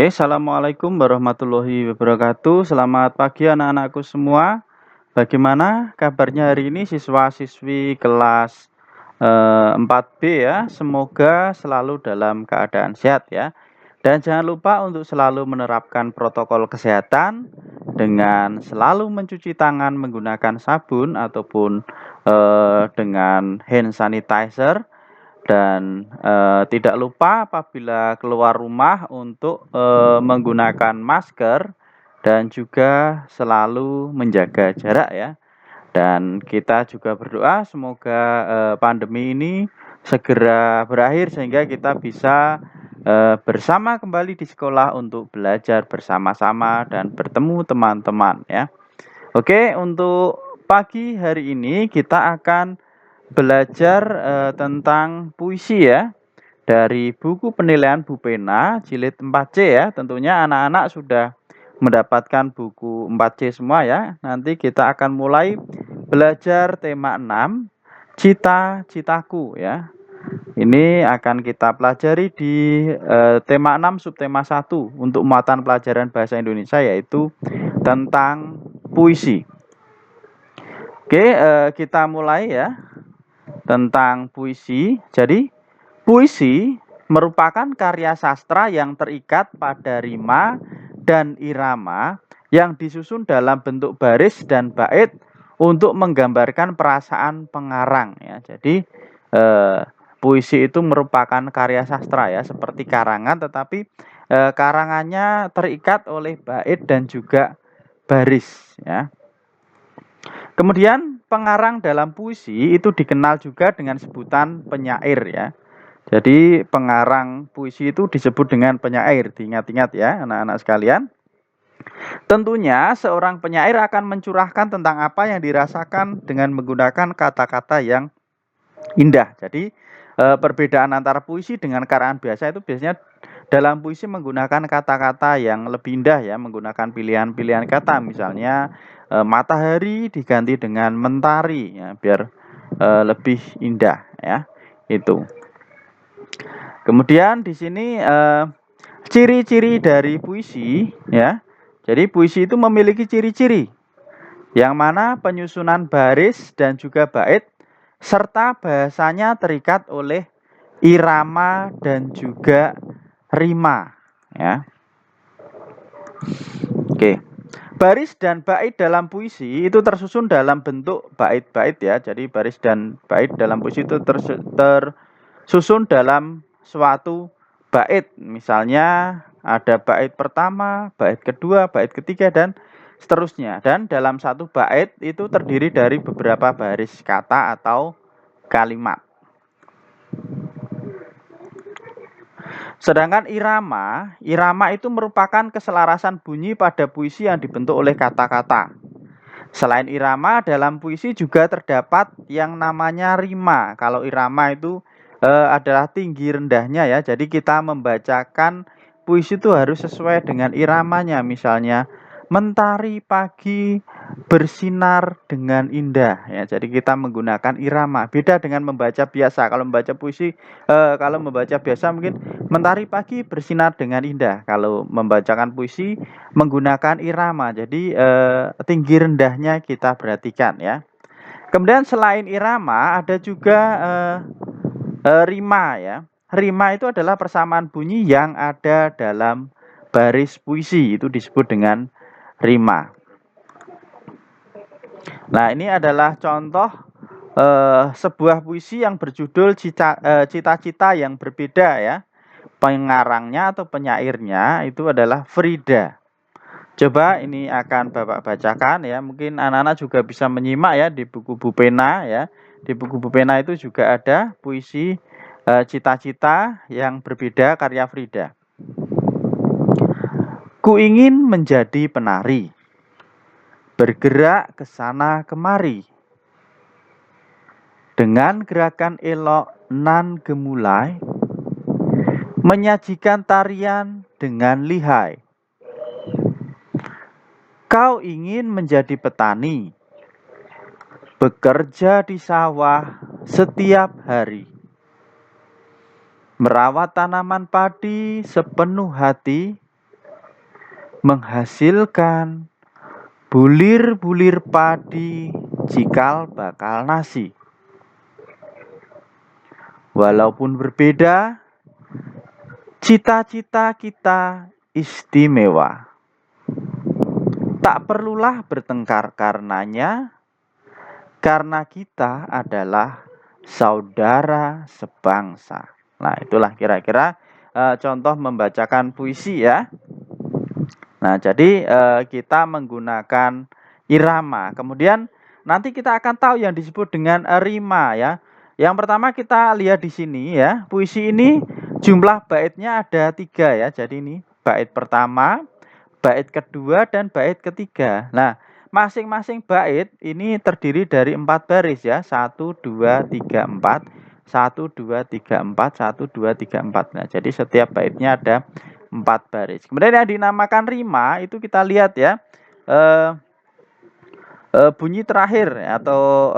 Oke, assalamualaikum warahmatullahi wabarakatuh. Selamat pagi anak-anakku semua. Bagaimana kabarnya hari ini siswa-siswi kelas 4B ya? Semoga selalu dalam keadaan sehat ya. Dan jangan lupa untuk selalu menerapkan protokol kesehatan dengan selalu mencuci tangan menggunakan sabun ataupun dengan hand sanitizer. Dan tidak lupa apabila keluar rumah untuk menggunakan masker dan juga selalu menjaga jarak ya. Dan kita juga berdoa semoga pandemi ini segera berakhir sehingga kita bisa bersama kembali di sekolah untuk belajar bersama-sama dan bertemu teman-teman ya. Oke, untuk pagi hari ini kita akan belajar tentang puisi ya dari buku penilaian Bu Pena jilid 4C ya. Tentunya anak-anak sudah mendapatkan buku 4C semua ya. Nanti kita akan mulai belajar tema 6 cita-citaku ya. Ini akan kita pelajari di tema 6 subtema 1 untuk muatan pelajaran bahasa Indonesia yaitu tentang puisi. Oke, kita mulai ya tentang puisi. Jadi, puisi merupakan karya sastra yang terikat pada rima dan irama yang disusun dalam bentuk baris dan bait untuk menggambarkan perasaan pengarang ya. Jadi, puisi itu merupakan karya sastra ya, seperti karangan tetapi karangannya terikat oleh bait dan juga baris ya. Kemudian pengarang dalam puisi itu dikenal juga dengan sebutan penyair ya. Jadi pengarang puisi itu disebut dengan penyair. Diingat-ingat ya anak-anak sekalian. Tentunya seorang penyair akan mencurahkan tentang apa yang dirasakan dengan menggunakan kata-kata yang indah. Jadi perbedaan antara puisi dengan karangan biasa itu biasanya dalam puisi menggunakan kata-kata yang lebih indah ya, menggunakan pilihan-pilihan kata, misalnya matahari diganti dengan mentari ya, biar lebih indah ya. Itu. Kemudian di sini ciri-ciri dari puisi ya. Jadi puisi itu memiliki ciri-ciri yang mana penyusunan baris dan juga bait serta bahasanya terikat oleh irama dan juga rima ya. Oke. Baris dan bait dalam puisi itu tersusun dalam bentuk bait-bait ya. Jadi baris dan bait dalam puisi itu tersusun dalam suatu bait. Misalnya ada bait pertama, bait kedua, bait ketiga dan seterusnya. Dan dalam satu bait itu terdiri dari beberapa baris kata atau kalimat. Sedangkan irama itu merupakan keselarasan bunyi pada puisi yang dibentuk oleh kata-kata. Selain irama, dalam puisi juga terdapat yang namanya rima. Kalau irama itu adalah tinggi rendahnya ya. Jadi kita membacakan puisi itu harus sesuai dengan iramanya. Misalnya mentari pagi bersinar dengan indah ya. Jadi kita menggunakan irama. Beda dengan membaca biasa. Kalau membaca puisi kalau membaca biasa mungkin mentari pagi bersinar dengan indah. Kalau membacakan puisi menggunakan irama. Jadi tinggi rendahnya kita perhatikan ya. Kemudian selain irama ada juga rima ya. Rima itu adalah persamaan bunyi yang ada dalam baris puisi. Itu disebut dengan rima. Nah, ini adalah contoh sebuah puisi yang berjudul Cita-cita yang berbeda ya. Pengarangnya atau penyairnya itu adalah Frida. Coba ini akan Bapak bacakan ya. Mungkin anak-anak juga bisa menyimak ya di buku Bu Pena ya. Di buku Bu Pena itu juga ada puisi Cita-cita yang berbeda karya Frida. Ku ingin menjadi penari, bergerak ke sana kemari. Dengan gerakan elok nan gemulai, menyajikan tarian dengan lihai. Kau ingin menjadi petani, bekerja di sawah setiap hari, merawat tanaman padi sepenuh hati, menghasilkan bulir-bulir padi, cikal bakal nasi. Walaupun berbeda, cita-cita kita istimewa. Tak perlulah bertengkar karenanya, karena kita adalah saudara sebangsa. Nah, itulah kira-kira contoh membacakan puisi ya. Nah, jadi kita menggunakan irama. Kemudian nanti kita akan tahu yang disebut dengan rima ya. Yang pertama kita lihat di sini ya. Puisi ini jumlah baitnya ada 3 ya. Jadi ini bait pertama, bait kedua, dan bait ketiga. Nah, masing-masing bait ini terdiri dari 4 baris ya. 1, 2, 3, 4. 1, 2, 3, 4. 1, 2, 3, 4. Nah, jadi setiap baitnya ada 4 baris. Kemudian yang dinamakan rima itu kita lihat ya. Bunyi terakhir atau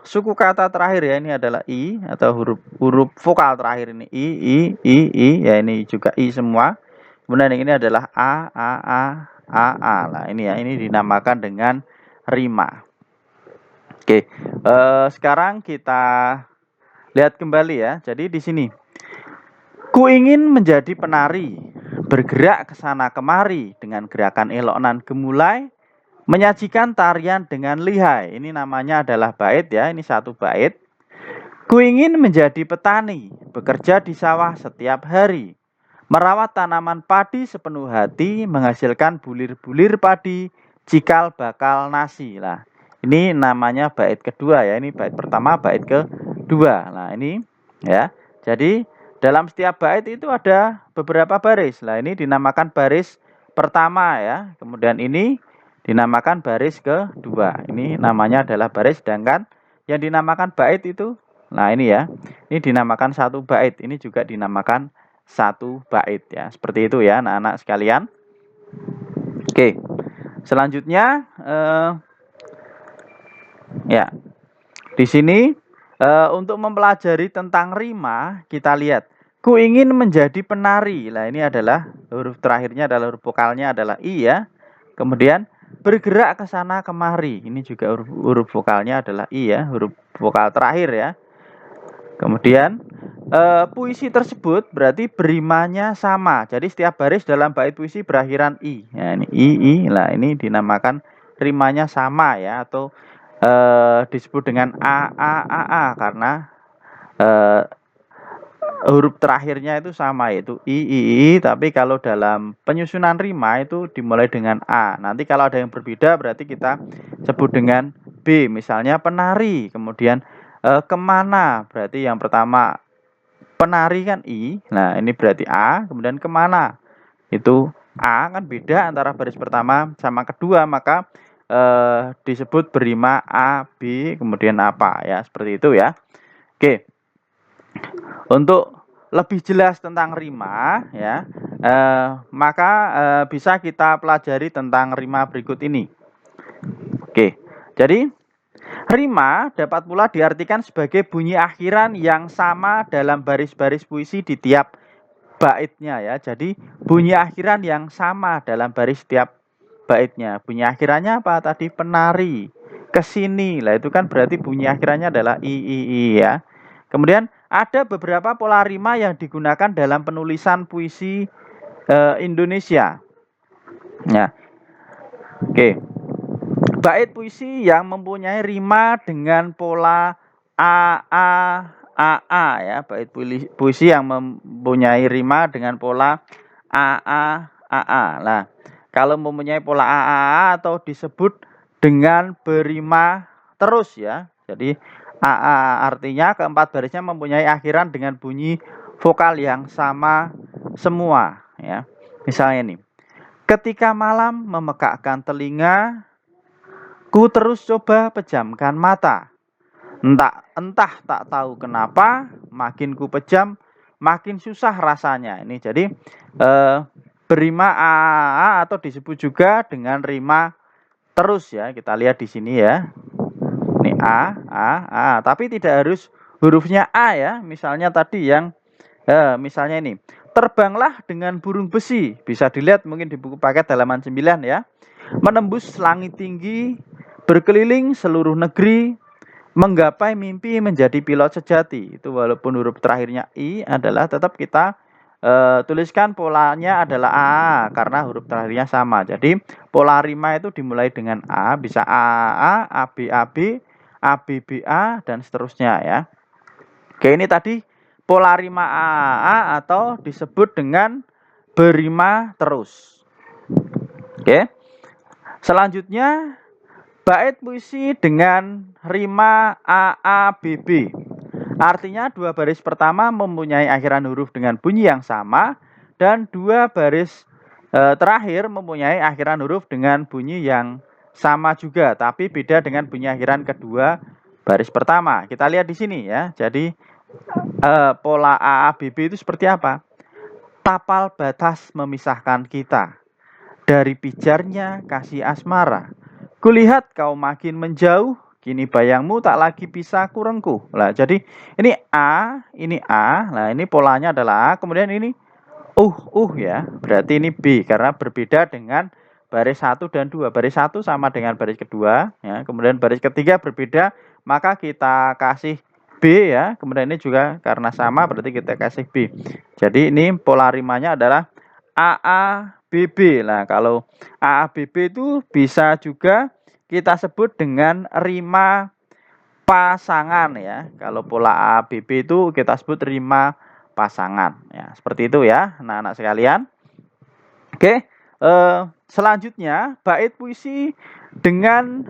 suku kata terakhir ya, ini adalah i, atau huruf vokal terakhir ini i ya, ini juga i semua. Kemudian yang ini adalah a. Nah, ini ya, ini dinamakan dengan rima. Oke, sekarang kita lihat kembali ya. Jadi di sini, ku ingin menjadi penari, bergerak ke sana kemari dengan gerakan elonan gemulai, menyajikan tarian dengan lihai. Ini namanya adalah bait ya, ini satu bait. Ku ingin menjadi petani, bekerja di sawah setiap hari, merawat tanaman padi sepenuh hati, menghasilkan bulir-bulir padi, cikal bakal nasi. Lah, ini namanya bait kedua ya, ini bait pertama, bait kedua. Nah, ini ya. Jadi dalam setiap bait itu ada beberapa baris. Lah, ini dinamakan baris pertama ya. Kemudian ini dinamakan baris kedua. Ini namanya adalah baris, sedangkan yang dinamakan bait itu, nah ini ya, ini dinamakan satu bait. Ini juga dinamakan satu bait ya. Seperti itu ya anak-anak sekalian. Oke, selanjutnya ya, di sini untuk mempelajari tentang rima, kita lihat. Ku ingin menjadi penari. Nah, ini adalah huruf terakhirnya adalah huruf vokalnya adalah i ya. Kemudian bergerak ke sana kemari. Ini juga huruf vokalnya adalah i ya, huruf vokal terakhir ya. Kemudian puisi tersebut berarti berimanya sama. Jadi setiap baris dalam bait puisi berakhiran i. Ya, ini i. Lah, ini dinamakan rimanya sama ya, atau disebut dengan a karena huruf terakhirnya itu sama, yaitu i, tapi kalau dalam penyusunan rima itu dimulai dengan a. Nanti kalau ada yang berbeda berarti kita sebut dengan b. Misalnya penari, kemudian kemana, berarti yang pertama penari kan i. Nah, ini berarti a, kemudian kemana itu a, kan beda antara baris pertama sama kedua, maka disebut berima a, b, kemudian apa ya, seperti itu ya. Oke. Untuk lebih jelas tentang rima ya, maka bisa kita pelajari tentang rima berikut ini. Oke, jadi rima dapat pula diartikan sebagai bunyi akhiran yang sama dalam baris-baris puisi di tiap baitnya ya. Jadi bunyi akhiran yang sama dalam baris setiap baitnya. Bunyi akhirannya apa tadi? Penari, kesini. Lah, itu kan berarti bunyi akhirannya adalah i ya. Kemudian ada beberapa pola rima yang digunakan dalam penulisan puisi Indonesia. Nah, oke. Bait puisi yang mempunyai rima dengan pola a ya, bait puisi yang mempunyai rima dengan pola a. Nah, kalau mempunyai pola a atau disebut dengan berima terus ya. Jadi a artinya keempat barisnya mempunyai akhiran dengan bunyi vokal yang sama semua ya. Misalnya nih, ketika malam memekakkan telinga, ku terus coba pejamkan mata. Entah tak tahu kenapa, makin ku pejam, makin susah rasanya. Ini jadi berima a atau disebut juga dengan rima terus ya. Kita lihat di sini ya. Ini a, tapi tidak harus hurufnya a ya. Misalnya tadi yang misalnya ini, Terbanglah dengan burung besi. Bisa dilihat mungkin di buku paket halaman 9 ya. Menembus langit tinggi, berkeliling seluruh negeri, menggapai mimpi menjadi pilot sejati. Itu walaupun huruf terakhirnya I adalah tetap kita tuliskan polanya adalah A karena huruf terakhirnya sama. Jadi pola rima itu dimulai dengan A, bisa A, AB, AB, ABB, A, dan seterusnya ya. Oke, ini tadi pola rima AA atau disebut dengan berima terus. Oke. Selanjutnya bait puisi dengan rima AABB. Artinya dua baris pertama mempunyai akhiran huruf dengan bunyi yang sama dan dua baris terakhir mempunyai akhiran huruf dengan bunyi yang sama juga, tapi beda dengan bunyi akhiran kedua baris pertama. Kita lihat di sini ya. Jadi pola AABB itu seperti apa? Tapal batas memisahkan kita. Dari pijarnya kasih asmara. Kulihat kau makin menjauh, kini bayangmu tak lagi bisa kurengkuh. Nah, jadi ini A, ini A. Nah, ini polanya adalah A, kemudian ini ya. Berarti ini B karena berbeda dengan baris 1 dan 2. Baris 1 sama dengan baris kedua ya. Kemudian baris ketiga berbeda, maka kita kasih B ya. Kemudian ini juga karena sama berarti kita kasih B. Jadi ini pola rimanya adalah AABB. Nah, kalau AABB itu bisa juga kita sebut dengan rima pasangan ya. Kalau pola AABB itu kita sebut rima pasangan ya. Seperti itu ya, anak-anak sekalian. Oke, selanjutnya bait puisi dengan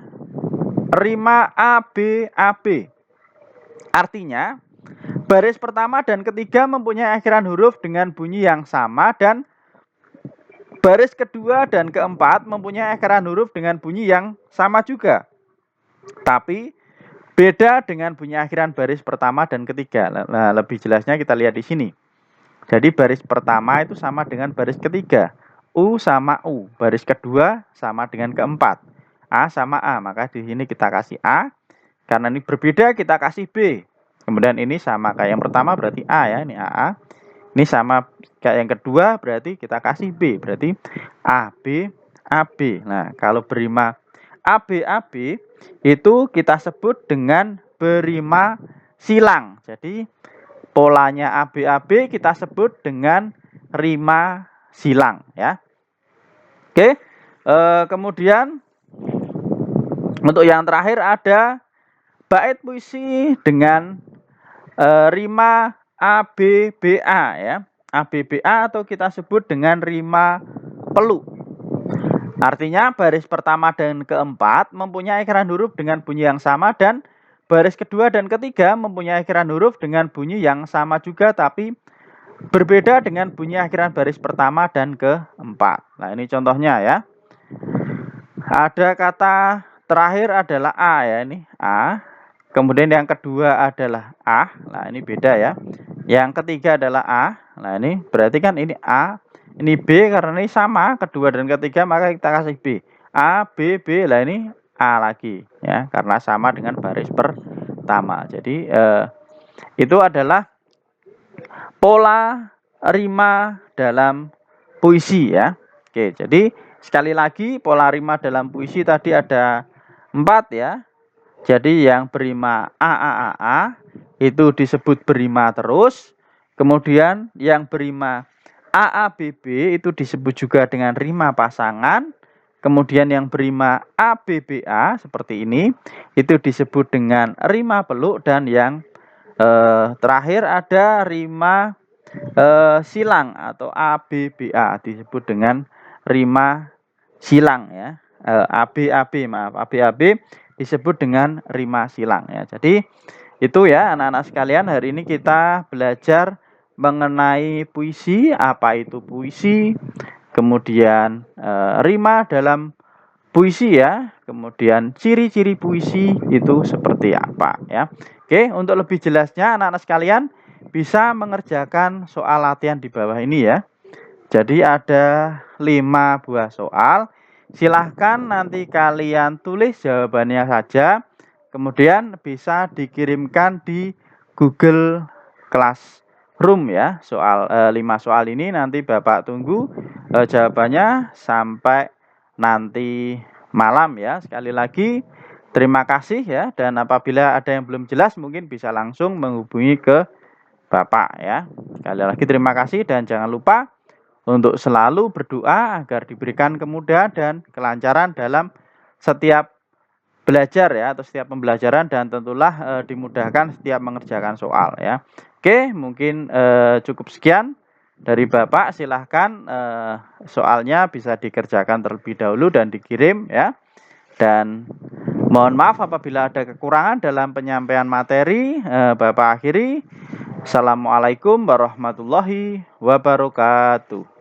rima ABAB. Artinya, baris pertama dan ketiga mempunyai akhiran huruf dengan bunyi yang sama dan baris kedua dan keempat mempunyai akhiran huruf dengan bunyi yang sama juga. Tapi beda dengan bunyi akhiran baris pertama dan ketiga. Nah, lebih jelasnya kita lihat di sini. Jadi baris pertama itu sama dengan baris ketiga. U sama U. Baris kedua sama dengan keempat. A sama A. Maka di sini kita kasih A. Karena ini berbeda kita kasih B. Kemudian ini sama kayak yang pertama berarti A ya. Ini AA. Ini sama kayak yang kedua berarti kita kasih B. Berarti AB, AB. Nah, kalau berima ABAB itu kita sebut dengan berima silang. Jadi polanya ABAB kita sebut dengan rima silang ya. Oke. Kemudian untuk yang terakhir ada bait puisi dengan rima ABBA ya. ABBA atau kita sebut dengan rima peluk. Artinya baris pertama dan keempat mempunyai akhiran huruf dengan bunyi yang sama dan baris kedua dan ketiga mempunyai akhiran huruf dengan bunyi yang sama juga tapi berbeda dengan bunyi akhiran baris pertama dan keempat. Nah, ini contohnya ya. Ada kata terakhir adalah A ya, ini A. Kemudian yang kedua adalah A. Nah, ini beda ya. Yang ketiga adalah A. Nah, ini berarti kan ini A, ini B karena ini sama kedua dan ketiga maka kita kasih B. A, B, B. Lah ini A lagi ya karena sama dengan baris pertama. Jadi itu adalah pola rima dalam puisi ya. Oke, jadi sekali lagi pola rima dalam puisi tadi ada 4 ya. Jadi yang berima AAAA itu disebut berima terus. Kemudian yang berima AABB itu disebut juga dengan rima pasangan. Kemudian yang berima ABBA seperti ini itu disebut dengan rima peluk. Dan yang terakhir ada rima silang atau ABBA disebut dengan rima silang ya. ABAB maaf, ABAB disebut dengan rima silang ya. Jadi itu ya anak-anak sekalian, hari ini kita belajar mengenai puisi, apa itu puisi, kemudian rima dalam puisi ya, kemudian ciri-ciri puisi itu seperti apa ya. Oke, untuk lebih jelasnya anak-anak sekalian bisa mengerjakan soal latihan di bawah ini ya. Jadi ada 5 buah soal. Silahkan nanti kalian tulis jawabannya saja. Kemudian bisa dikirimkan di Google Classroom room ya. 5 soal ini nanti Bapak tunggu jawabannya sampai nanti malam ya. Sekali lagi terima kasih ya, dan apabila ada yang belum jelas mungkin bisa langsung menghubungi ke Bapak ya. Sekali lagi terima kasih, dan jangan lupa untuk selalu berdoa agar diberikan kemudahan dan kelancaran dalam setiap belajar ya, atau setiap pembelajaran, dan tentulah dimudahkan setiap mengerjakan soal ya. Oke, mungkin cukup sekian dari Bapak. Silahkan soalnya bisa dikerjakan terlebih dahulu dan dikirim ya. Dan mohon maaf apabila ada kekurangan dalam penyampaian materi. Bapak akhiri. Assalamualaikum warahmatullahi wabarakatuh.